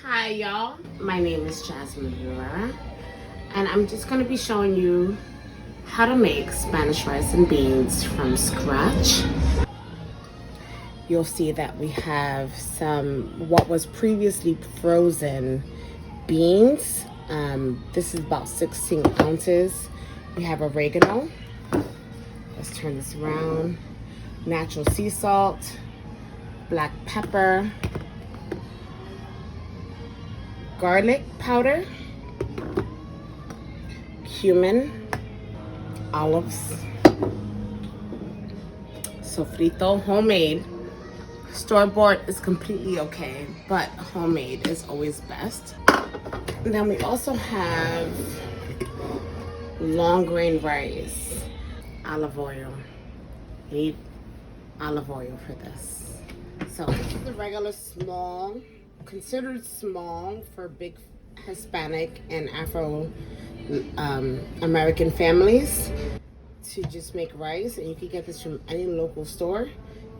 Hi y'all, my name is Jazmine and I'm just going to be showing you how to make Spanish rice and beans from scratch. You'll see that we have some what was previously frozen beans. This is about 16 ounces. We have oregano. Let's turn this around. Natural sea salt, black pepper, garlic powder, cumin, olives, sofrito, homemade. Store-bought is completely okay, but homemade is always best. And then we also have long grain rice, olive oil. You need olive oil for this. So this is the regular small, considered small for big Hispanic and Afro American families to just make rice, and you can get this from any local store.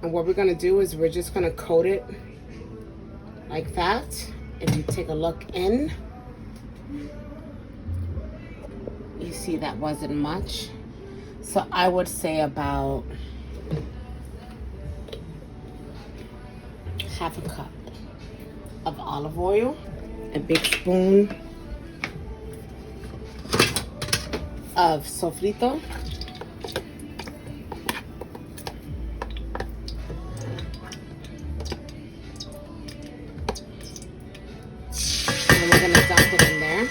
And what we're gonna do is we're just gonna coat it like that. If you take a look in, you see that wasn't much. So I would say about half a cup of olive oil, a big spoon of sofrito, and we're gonna dump it in there.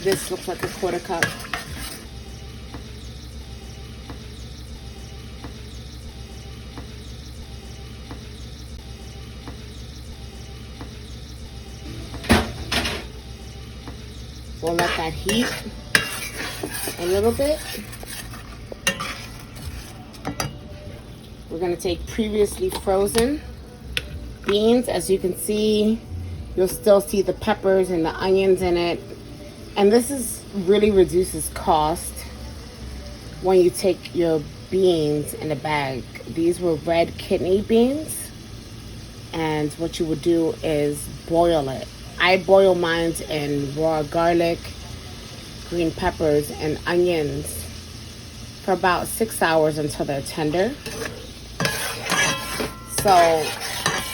This looks like a quarter cup. We'll let that heat a little bit. We're gonna take previously frozen beans. As you can see, you'll still see the peppers and the onions in it. And this really reduces cost when you take your beans in a bag. These were red kidney beans. And what you would do is boil it. I boil mine in raw garlic, green peppers, and onions for about 6 hours until they're tender. So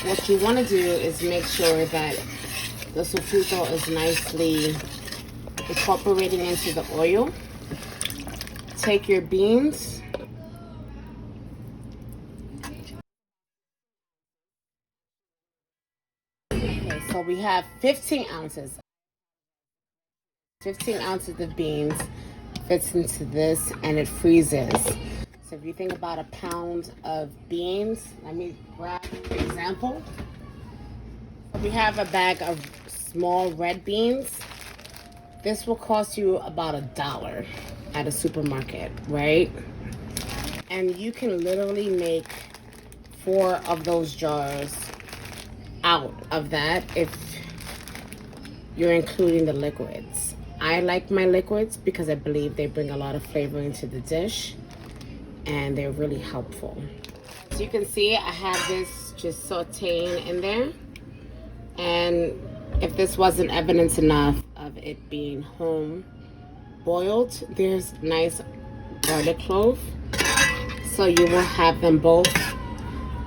what you want to do is make sure that the sofrito is nicely incorporating into the oil. Take your beans, okay, so we have 15 ounces. 15 ounces of beans fits into this and it freezes. So if you think about a pound of beans, let me grab an example. We have a bag of small red beans. This will cost you about $1 at a supermarket, right? And you can literally make 4 of those jars out of that if you're including the liquids. I like my liquids because I believe they bring a lot of flavor into the dish and they're really helpful. As you can see, I have this just sauteing in there. And if this wasn't evidence enough of it being home boiled, there's nice garlic clove. So you will have them both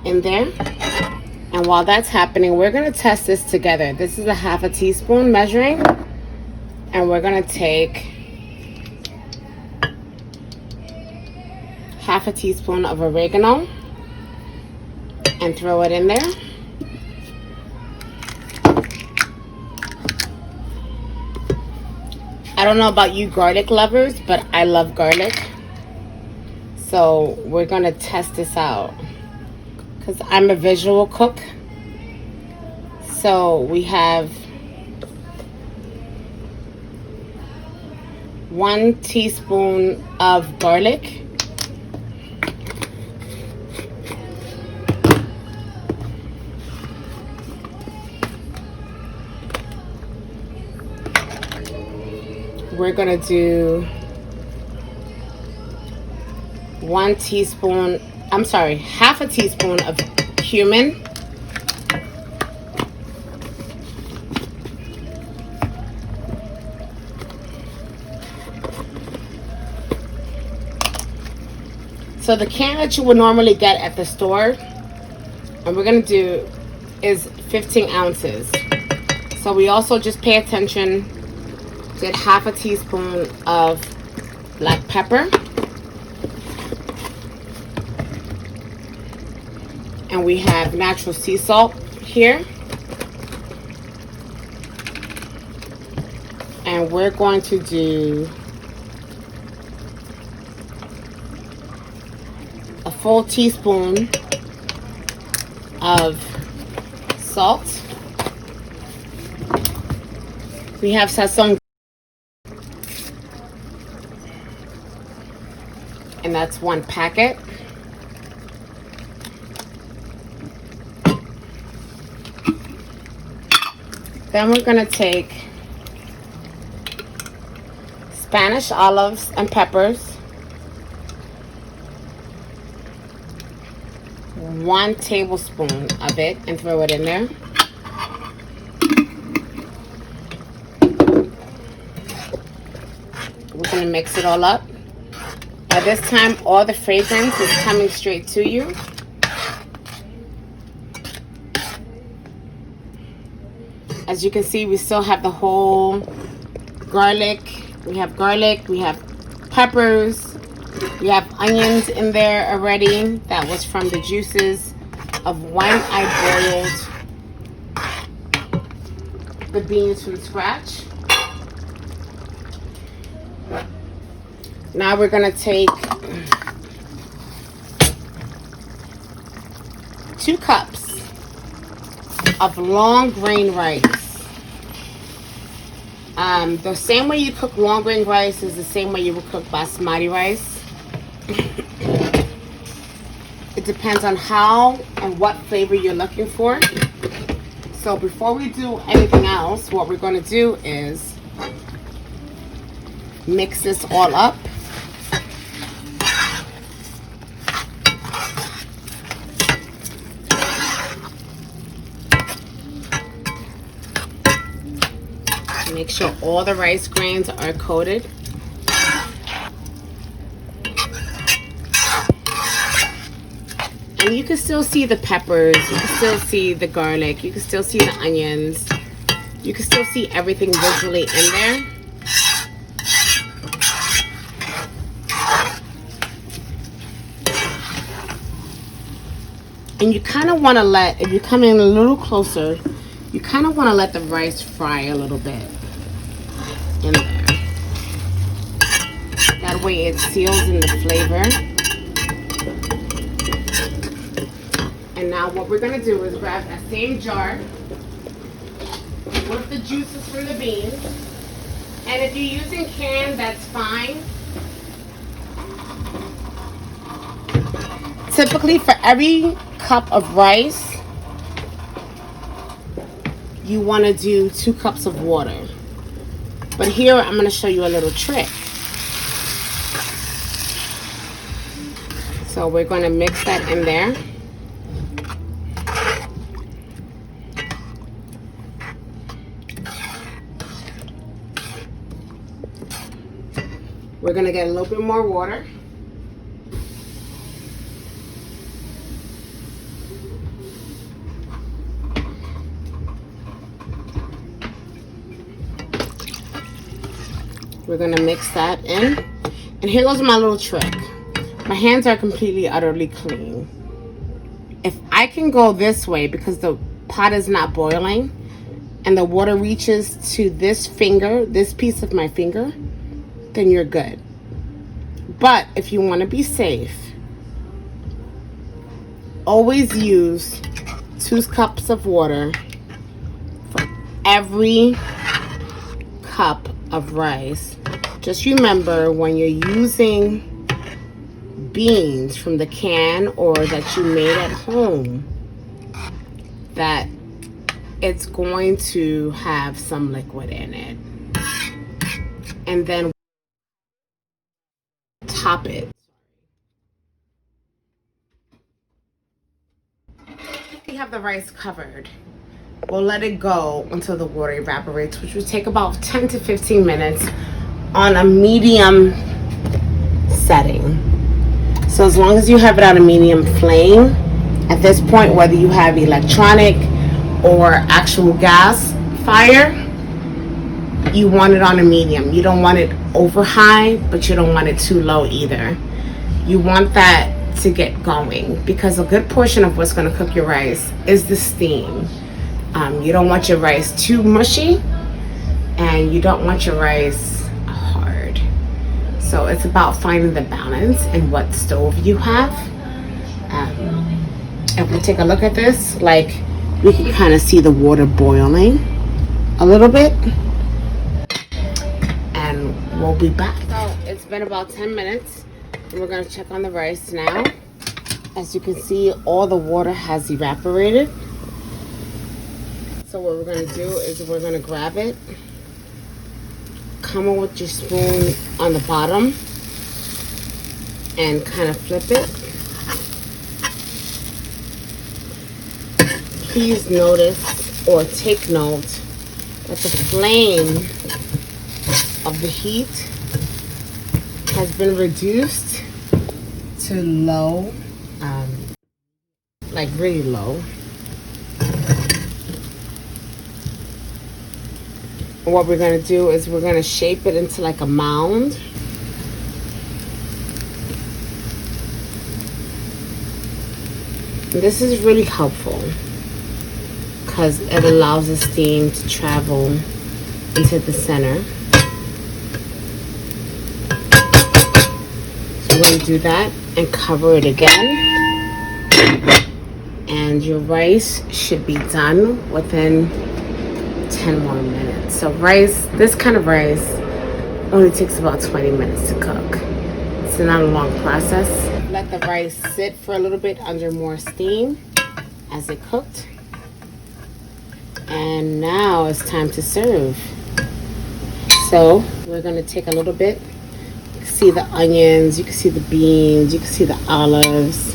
in there. And while that's happening, we're gonna test this together. This is a half a teaspoon measuring. And we're gonna take half a teaspoon of oregano and throw it in there. I don't know about you garlic lovers, but I love garlic. So we're gonna test this out because I'm a visual cook. So we have 1 teaspoon of garlic, we're gonna do 1 teaspoon, I'm sorry, half a teaspoon of cumin. So the can that you would normally get at the store, and we're gonna do, is 15 ounces. So we also just pay attention, did half a teaspoon of black pepper. And we have natural sea salt here. And we're going to do a full teaspoon of salt. We have sazon, and that's 1 packet. Then we're going to take Spanish olives and peppers, 1 tablespoon of it, and throw it in there. We're going to mix it all up. By this time, all the fragrance is coming straight to you. As you can see, we still have the whole garlic. We have garlic, we have peppers, we have onions in there already. That was from the juices of when I boiled the beans from scratch. Now we're gonna take 2 cups of long grain rice. The same way you cook long grain rice is the same way you would cook basmati rice. It depends on how and what flavor you're looking for. So before we do anything else, what we're going to do is mix this all up. Make sure all the rice grains are coated. And you can still see the peppers, you can still see the garlic, you can still see the onions, you can still see everything visually in there. And you kind of want to let, if you come in a little closer, you kind of want to let the rice fry a little bit in there. That way it seals in the flavor. And now what we're going to do is grab that same jar with the juices from the beans. And if you're using canned, that's fine. Typically for every cup of rice, you want to do 2 cups of water. But here I'm going to show you a little trick. So we're going to mix that in there. We're going to get a little bit more water. We're going to mix that in. And here goes my little trick. My hands are completely, utterly clean. If I can go this way because the pot is not boiling and the water reaches to this finger, this piece of my finger, then you're good. But if you want to be safe, always use 2 cups of water for every cup of rice. Just remember, when you're using beans from the can or that you made at home, that it's going to have some liquid in it. And then top it. We have the rice covered. We'll let it go until the water evaporates, which will take about 10 to 15 minutes on a medium setting. So as long as you have it on a medium flame, at this point, whether you have electronic or actual gas fire, you want it on a medium. You don't want it over high, but you don't want it too low either. You want that to get going, because a good portion of what's going to cook your rice is the steam. You don't want your rice too mushy, and you don't want your rice hard. So it's about finding the balance in what stove you have. If we take a look at this, like, we can kind of see the water boiling a little bit, and we'll be back. So it's been about 10 minutes, and we're going to check on the rice now. As you can see, all the water has evaporated. So what we're going to do is we're going to grab it, come in with your spoon on the bottom, and kind of flip it. Please notice or take note that the flame of the heat has been reduced to low, like really low. What we're going to do is we're going to shape it into like a mound. And this is really helpful because it allows the steam to travel into the center. So we're going to do that and cover it again. And your rice should be done within 10 more minutes. So rice, this kind of rice only takes about 20 minutes to cook. It's not a long process. Let the rice sit for a little bit under more steam as it cooked. And now it's time to serve. So we're going to take a little bit. You can see the onions, you can see the beans, you can see the olives.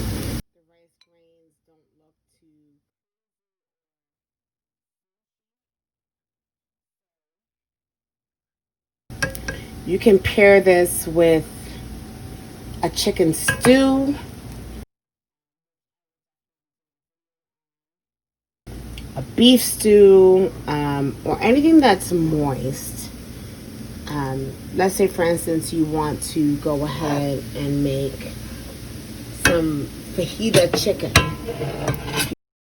You can pair this with a chicken stew, a beef stew, or anything that's moist. Let's say, for instance, you want to go ahead and make some fajita chicken.